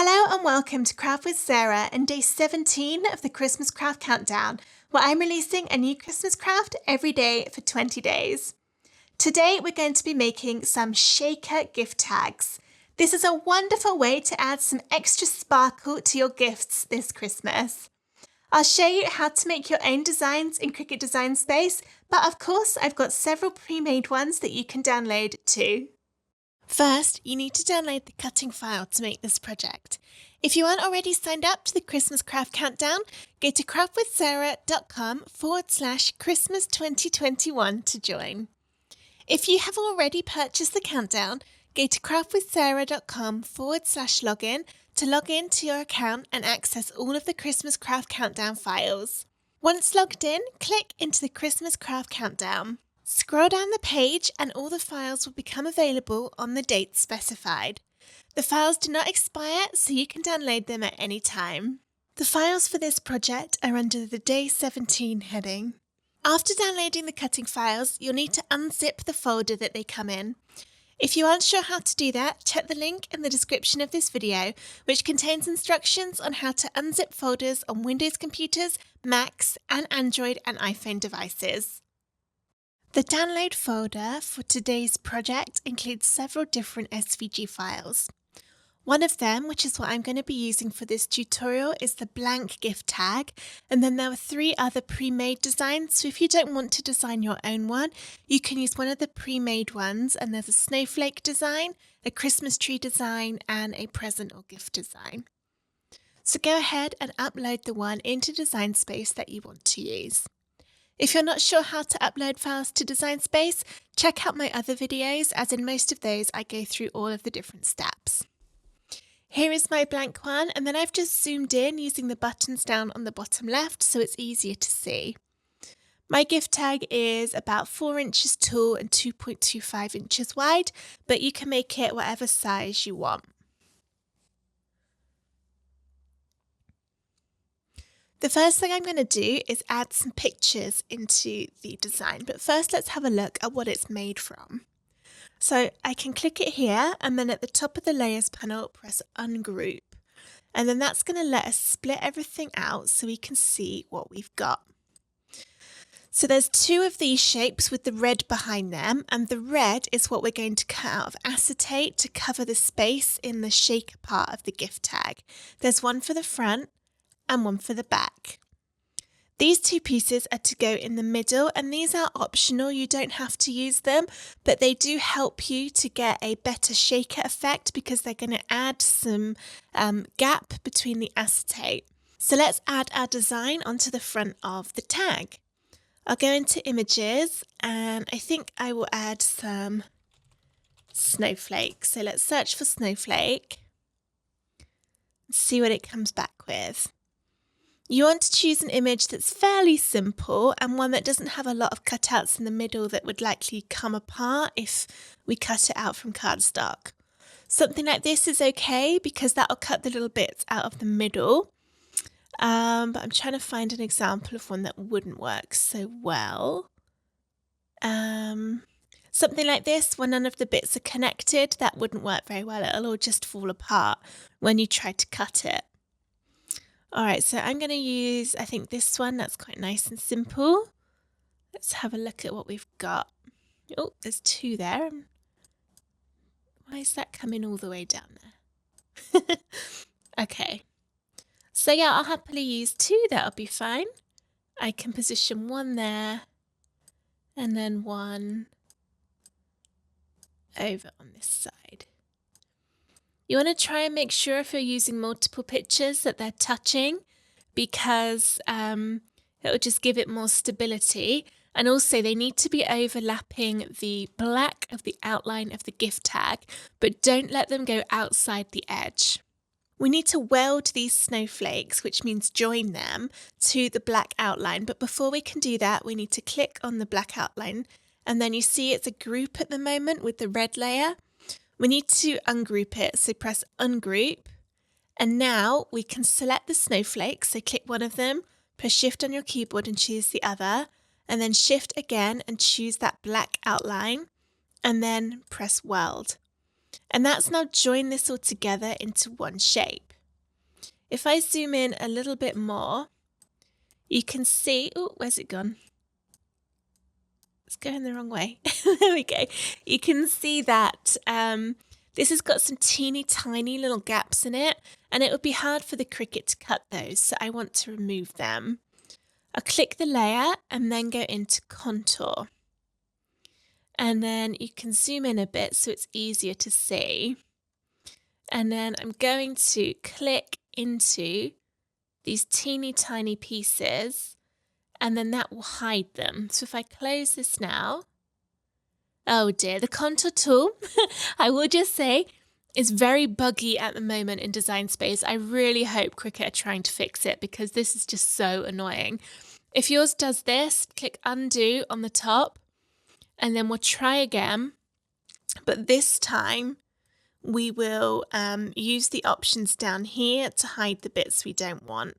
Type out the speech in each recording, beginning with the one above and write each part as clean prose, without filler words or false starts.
Hello and welcome to Craft with Sarah and day 17 of the Christmas Craft Countdown, where I'm releasing a new Christmas craft every day for 20 days. Today we're going to be making some shaker gift tags. This is a wonderful way to add some extra sparkle to your gifts this Christmas. I'll show you how to make your own designs in Cricut Design Space, but of course I've got several pre-made ones that you can download too. First, you need to download the cutting file to make this project. If you aren't already signed up to the Christmas Craft Countdown, go to craftwithsarah.com/Christmas 2021 to join. If you have already purchased the countdown, go to craftwithsarah.com/login to log in to your account and access all of the Christmas Craft Countdown files. Once logged in, click into the Christmas Craft Countdown. Scroll down the page and all the files will become available on the date specified. The files do not expire, so you can download them at any time. The files for this project are under the Day 17 heading. After downloading the cutting files, you'll need to unzip the folder that they come in. If you aren't sure how to do that, check the link in the description of this video, which contains instructions on how to unzip folders on Windows computers, Macs, and Android and iPhone devices. The download folder for today's project includes several different SVG files. One of them, which is what I'm going to be using for this tutorial, is the blank gift tag, and then there are 3 other pre-made designs, so if you don't want to design your own one, you can use one of the pre-made ones, and there's a snowflake design, a Christmas tree design, and a present or gift design. So go ahead and upload the one into Design Space that you want to use. If you're not sure how to upload files to Design Space, check out my other videos, as in most of those I go through all of the different steps. Here is my blank one, and then I've just zoomed in using the buttons down on the bottom left so it's easier to see. My gift tag is about 4 inches tall and 2.25 inches wide, but you can make it whatever size you want. The first thing I'm going to do is add some pictures into the design, but first let's have a look at what it's made from. So I can click it here, and then at the top of the layers panel press ungroup, and then that's going to let us split everything out so we can see what we've got. So there's 2 of these shapes with the red behind them, and the red is what we're going to cut out of acetate to cover the space in the shaker part of the gift tag. There's one for the front and one for the back. These 2 pieces are to go in the middle, and these are optional, you don't have to use them, but they do help you to get a better shaker effect because they're going to add some gap between the acetate. So let's add our design onto the front of the tag. I'll go into images, and I think I will add some snowflake. So let's search for snowflake and see what it comes back with. You want to choose an image that's fairly simple and one that doesn't have a lot of cutouts in the middle that would likely come apart if we cut it out from cardstock. Something like this is okay because that'll cut the little bits out of the middle. But I'm trying to find an example of one that wouldn't work so well. Something like this, when none of the bits are connected, that wouldn't work very well. It'll all just fall apart when you try to cut it. Alright, so I'm going to use, I think this one, that's quite nice and simple. Let's have a look at what we've got. Oh, there's 2 there. Why is that coming all the way down there? Okay. So yeah, I'll happily use 2, that'll be fine. I can position 1 there, and then 1 over on this side. You want to try and make sure if you're using multiple pictures that they're touching because it will just give it more stability. And also they need to be overlapping the black of the outline of the gift tag, but don't let them go outside the edge. We need to weld these snowflakes, which means join them to the black outline. But before we can do that, we need to click on the black outline. And then you see it's a group at the moment with the red layer. We need to ungroup it, so press ungroup, and now we can select the snowflakes, so click one of them, press shift on your keyboard and choose the other, and then shift again and choose that black outline, and then press weld. And that's now joined this all together into one shape. If I zoom in a little bit more, you can see, oh, where's it gone? It's going the wrong way. There we go. You can see that this has got some teeny tiny little gaps in it, and it would be hard for the Cricut to cut those, so I want to remove them. I'll click the layer and then go into contour. And then you can zoom in a bit so it's easier to see. And then I'm going to click into these teeny tiny pieces, and then that will hide them. So if I close this now, oh dear, the contour tool, I will just say, is very buggy at the moment in Design Space. I really hope Cricut are trying to fix it because this is just so annoying. If yours does this, click undo on the top, and then we'll try again. But this time we will use the options down here to hide the bits we don't want.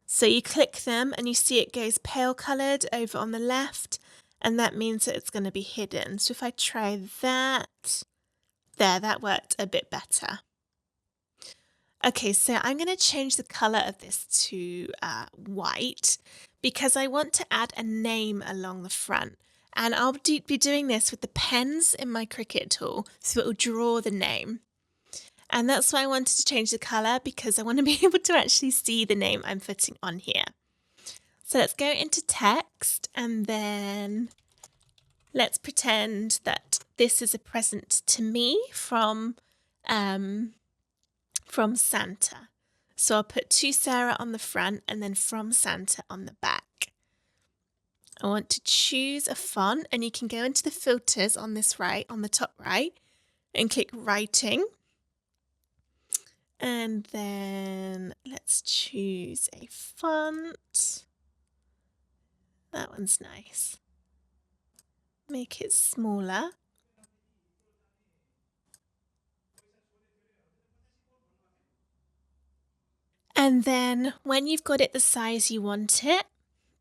So you click them and you see it goes pale coloured over on the left, and that means that it's going to be hidden. So if I try that, there, that worked a bit better. Okay, so I'm going to change the colour of this to white because I want to add a name along the front. And I'll be doing this with the pens in my Cricut tool, so it will draw the name. And that's why I wanted to change the colour, because I want to be able to actually see the name I'm putting on here. So let's go into text, and then let's pretend that this is a present to me from Santa. So I'll put to Sarah on the front and then from Santa on the back. I want to choose a font, and you can go into the filters on this right, on the top right, and click writing. And then let's choose a font. That one's nice. Make it smaller. And then when you've got it the size you want it,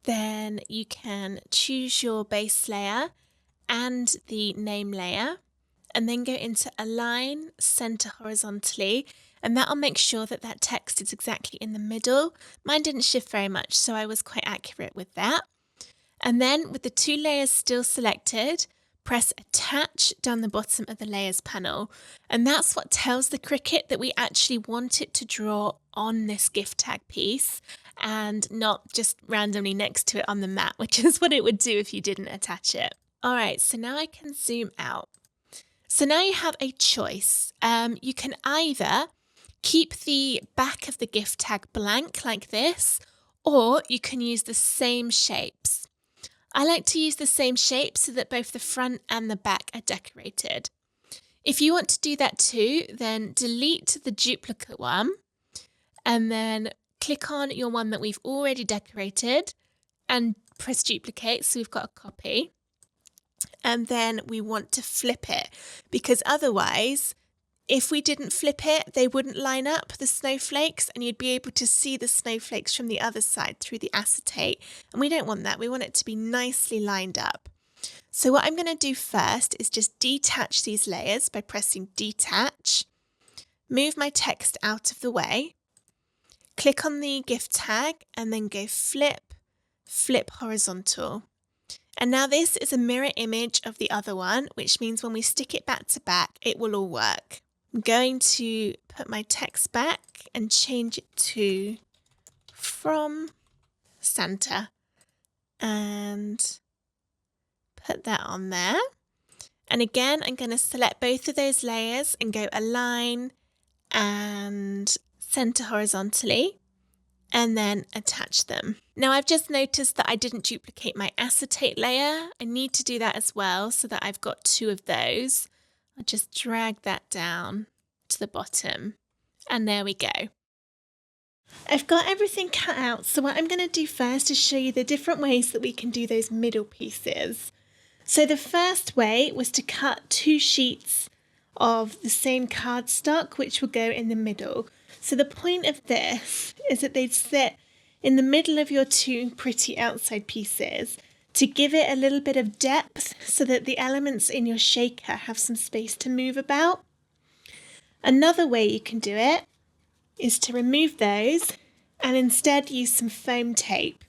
then you can choose your base layer and the name layer, and then go into align, center horizontally, and that'll make sure that that text is exactly in the middle. Mine didn't shift very much, so I was quite accurate with that. And then with the two layers still selected, press attach down the bottom of the layers panel. And that's what tells the Cricut that we actually want it to draw on this gift tag piece and not just randomly next to it on the mat, which is what it would do if you didn't attach it. All right, so now I can zoom out. So now you have a choice. You can either keep the back of the gift tag blank like this, or you can use the same shapes. I like to use the same shape so that both the front and the back are decorated. If you want to do that too, then delete the duplicate one and then click on your one that we've already decorated and press duplicate so we've got a copy. And then we want to flip it, because otherwise, if we didn't flip it, they wouldn't line up, the snowflakes, and you'd be able to see the snowflakes from the other side through the acetate. And we don't want that. We want it to be nicely lined up. So what I'm going to do first is just detach these layers by pressing detach, move my text out of the way, click on the gift tag, and then go flip, flip horizontal. And now this is a mirror image of the other one, which means when we stick it back to back, it will all work. I'm going to put my text back and change it to from Santa and put that on there. And again, I'm going to select both of those layers and go align and center horizontally, and then attach them. Now I've just noticed that I didn't duplicate my acetate layer. I need to do that as well so that I've got two of those. I'll just drag that down to the bottom, and there we go. I've got everything cut out, so what I'm going to do first is show you the different ways that we can do those middle pieces. So the first way was to cut two sheets of the same cardstock, which will go in the middle. So the point of this is that they'd sit in the middle of your two pretty outside pieces. to give it a little bit of depth so that the elements in your shaker have some space to move about. Another way you can do it is to remove those and instead use some foam tape.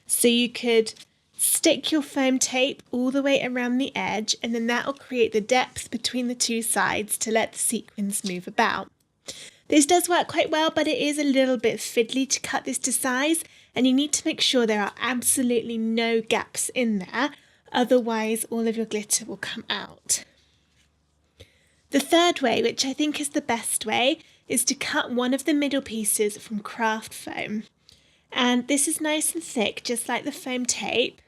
So you could stick your foam tape all the way around the edge, and then that will create the depth between the two sides to let the sequins move about. This does work quite well, but it is a little bit fiddly to cut this to size, and you need to make sure there are absolutely no gaps in there, otherwise all of your glitter will come out. The third way, which I think is the best way, is to cut one of the middle pieces from craft foam. And this is nice and thick, just like the foam tape,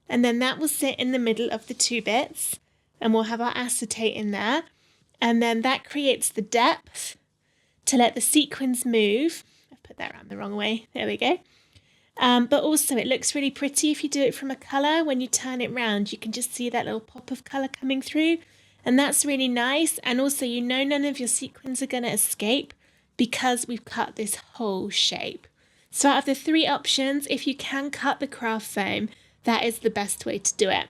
and then that will sit in the middle of the two bits, and we'll have our acetate in there, and then that creates the depth to let the sequins move. I've put that around the wrong way, there we go. But also it looks really pretty if you do it from a colour. When you turn it round, you can just see that little pop of colour coming through, and that's really nice. And also, you know, none of your sequins are going to escape because we've cut this whole shape. So out of the three options, if you can cut the craft foam, that is the best way to do it.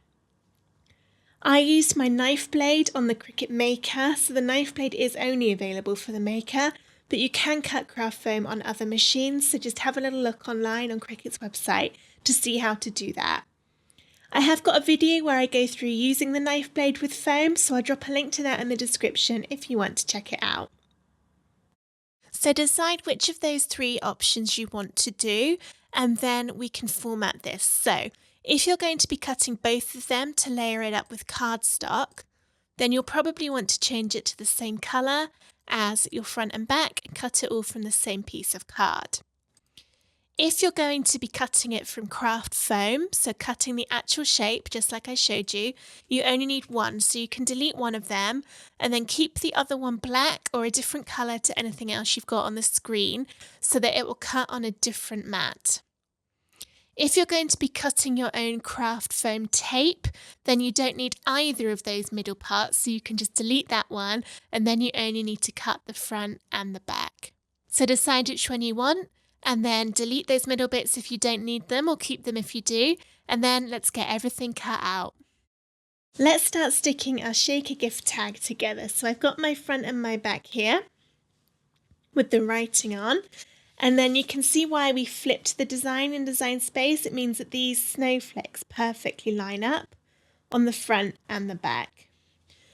I used my knife blade on the Cricut Maker, so the knife blade is only available for the Maker, but you can cut craft foam on other machines, so just have a little look online on Cricut's website to see how to do that. I have got a video where I go through using the knife blade with foam, so I'll drop a link to that in the description if you want to check it out. So decide which of those three options you want to do, and then we can format this. So if you're going to be cutting both of them to layer it up with cardstock, then you'll probably want to change it to the same colour as your front and back and cut it all from the same piece of card. If you're going to be cutting it from craft foam, so cutting the actual shape just like I showed you, you only need one, so you can delete one of them and then keep the other one black or a different colour to anything else you've got on the screen so that it will cut on a different mat. If you're going to be cutting your own craft foam tape, then you don't need either of those middle parts, so you can just delete that one and then you only need to cut the front and the back. So decide which one you want and then delete those middle bits if you don't need them or keep them if you do, and then let's get everything cut out. Let's start sticking our shaker gift tag together. So I've got my front and my back here with the writing on. And then you can see why we flipped the design in Design Space. It means that these snowflakes perfectly line up on the front and the back.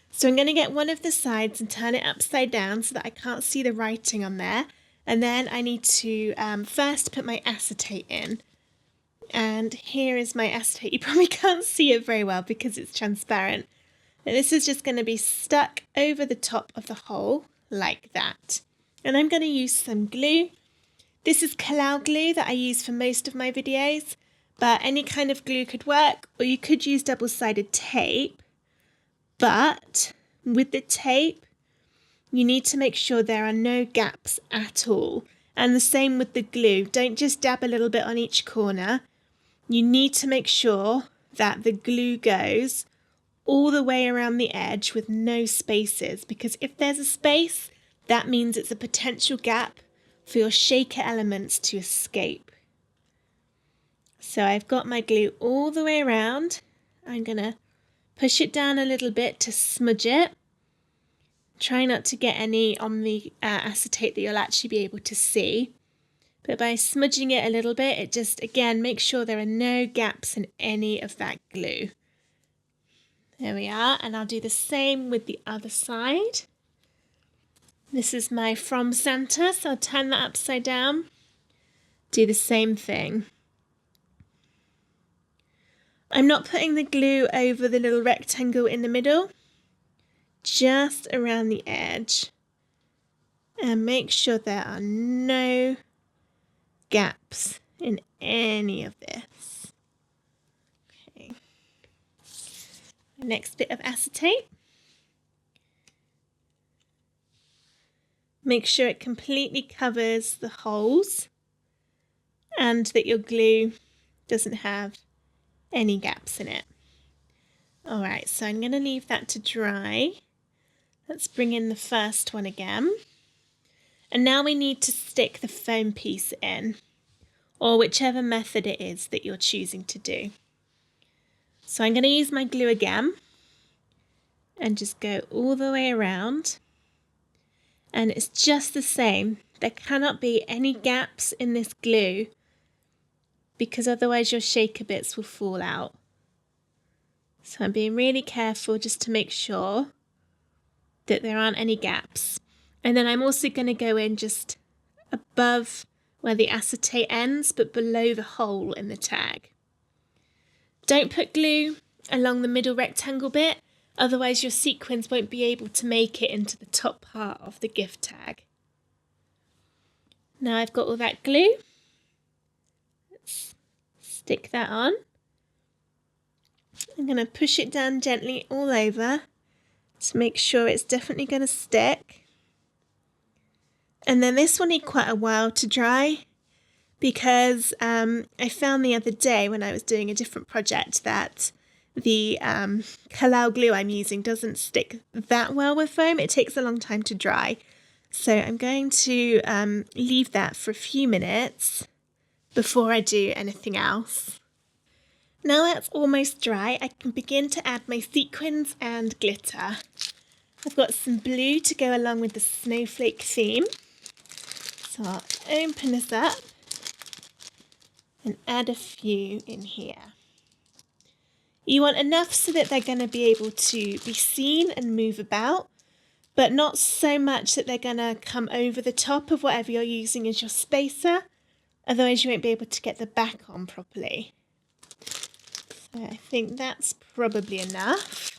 So I'm going to get one of the sides and turn it upside down so that I can't see the writing on there. And then I need to first put my acetate in. And here is my acetate. You probably can't see it very well because it's transparent. And this is just going to be stuck over the top of the hole like that. And I'm going to use some glue. This is Kalal glue that I use for most of my videos, but any kind of glue could work, or you could use double-sided tape. But with the tape, you need to make sure there are no gaps at all. And the same with the glue. Don't just dab a little bit on each corner. You need to make sure that the glue goes all the way around the edge with no spaces, because if there's a space, that means it's a potential gap for your shaker elements to escape. So I've got my glue all the way around. I'm going to push it down a little bit to smudge it. Try not to get any on the acetate that you'll actually be able to see. But by smudging it a little bit, it just, again, makes sure there are no gaps in any of that glue. There we are, and I'll do the same with the other side. This is my From Santa, so I'll turn that upside down. Do the same thing. I'm not putting the glue over the little rectangle in the middle, just around the edge. And make sure there are no gaps in any of this. Okay. Next bit of acetate. Make sure it completely covers the holes and that your glue doesn't have any gaps in it. Alright, so I'm going to leave that to dry. Let's bring in the first one again. And now we need to stick the foam piece in, or whichever method it is that you're choosing to do. So I'm going to use my glue again and just go all the way around. And it's just the same. There cannot be any gaps in this glue because otherwise your shaker bits will fall out. So I'm being really careful just to make sure that there aren't any gaps. And then I'm also going to go in just above where the acetate ends, but below the hole in the tag. Don't put glue along the middle rectangle bit, otherwise your sequins won't be able to make it into the top part of the gift tag. Now I've got all that glue. Let's stick that on. I'm going to push it down gently all over to make sure it's definitely going to stick. And then this will need quite a while to dry because I found the other day when I was doing a different project that the Kalao glue I'm using doesn't stick that well with foam. It takes a long time to dry. So I'm going to leave that for a few minutes before I do anything else. Now that's almost dry, I can begin to add my sequins and glitter. I've got some blue to go along with the snowflake theme. So I'll open this up and add a few in here. You want enough so that they're going to be able to be seen and move about, but not so much that they're going to come over the top of whatever you're using as your spacer, otherwise you won't be able to get the back on properly. So I think that's probably enough.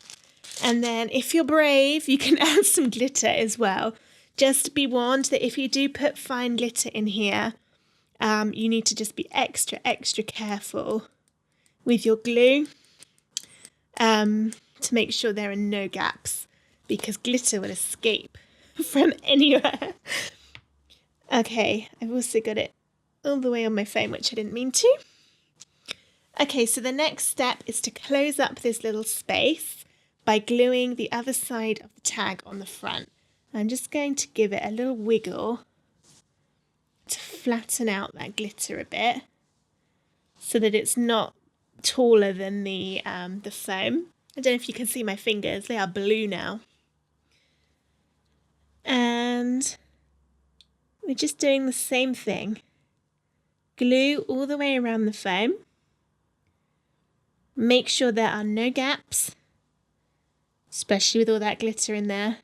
And then if you're brave, you can add some glitter as well. Just be warned that if you do put fine glitter in here, you need to just be extra careful with your glue to make sure there are no gaps, because glitter will escape from anywhere. Okay, I've also got it all the way on my phone, which I didn't mean to. Okay, so the next step is to close up this little space by gluing the other side of the tag on the front. I'm just going to give it a little wiggle to flatten out that glitter a bit so that it's not taller than the foam. I don't know if you can see my fingers, they are blue now. And we're just doing the same thing. Glue all the way around the foam. Make sure there are no gaps, especially with all that glitter in there.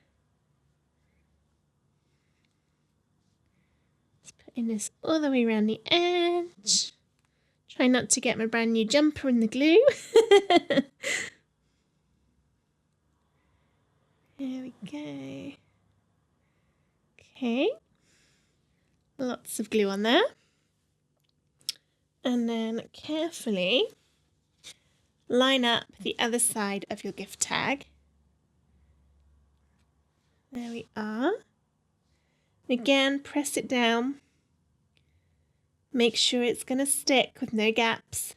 Just putting this all the way around the edge. Try not to get my brand new jumper in the glue. There we go. Okay. Lots of glue on there. And then carefully line up the other side of your gift tag. There we are. Again, press it down. Make sure it's going to stick with no gaps.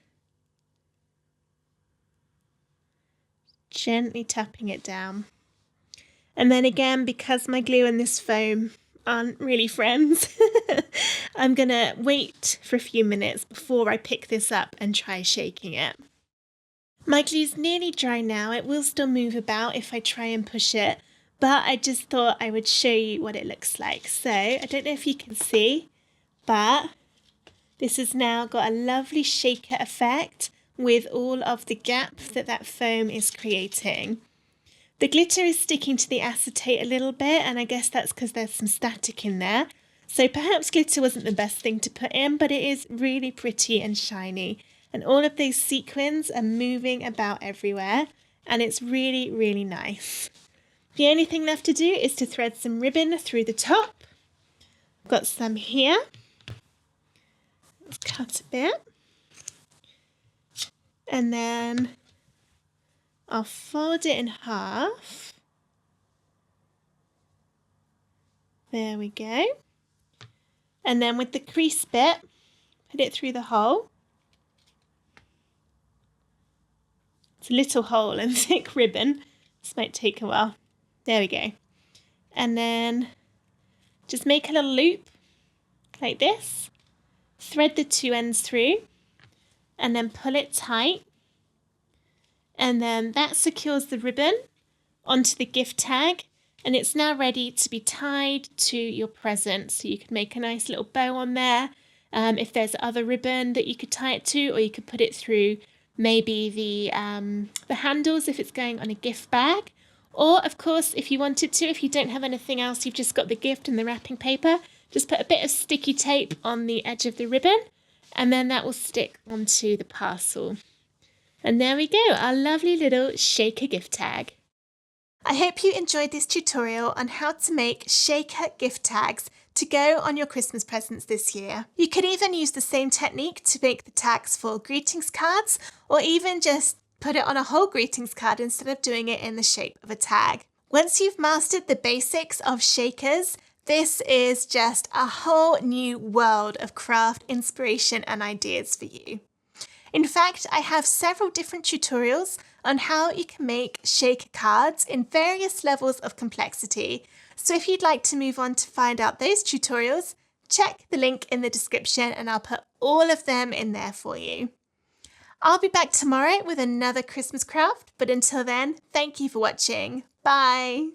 Gently tapping it down. And then again, because my glue and this foam aren't really friends, I'm going to wait for a few minutes before I pick this up and try shaking it. My glue's nearly dry now. It will still move about if I try and push it, but I just thought I would show you what it looks like. So I don't know if you can see, but this has now got a lovely shaker effect with all of the gaps that foam is creating. The glitter is sticking to the acetate a little bit, and I guess that's because there's some static in there. So perhaps glitter wasn't the best thing to put in, but it is really pretty and shiny. And all of those sequins are moving about everywhere, and it's really, really nice. The only thing left to do is to thread some ribbon through the top. I've got some here. Let's cut a bit. And then I'll fold it in half. There we go. And then with the crease bit, put it through the hole. It's a little hole and thick ribbon. This might take a while. There we go. And then just make a little loop like this. Thread the two ends through and then pull it tight. and then that secures the ribbon onto the gift tag, and it's now ready to be tied to your present. So you could make a nice little bow on there. If there's other ribbon that you could tie it to, or you could put it through maybe the handles if it's going on a gift bag. Or, of course, if you wanted to, if you don't have anything else, you've just got the gift and the wrapping paper, just put a bit of sticky tape on the edge of the ribbon, and then that will stick onto the parcel. And there we go, our lovely little shaker gift tag. I hope you enjoyed this tutorial on how to make shaker gift tags to go on your Christmas presents this year. You could even use the same technique to make the tags for greetings cards, or even just put it on a whole greetings card instead of doing it in the shape of a tag. Once you've mastered the basics of shakers, this is just a whole new world of craft inspiration and ideas for you. In fact, I have several different tutorials on how you can make shaker cards in various levels of complexity. So if you'd like to move on to find out those tutorials, check the link in the description and I'll put all of them in there for you. I'll be back tomorrow with another Christmas craft, but until then, thank you for watching. Bye!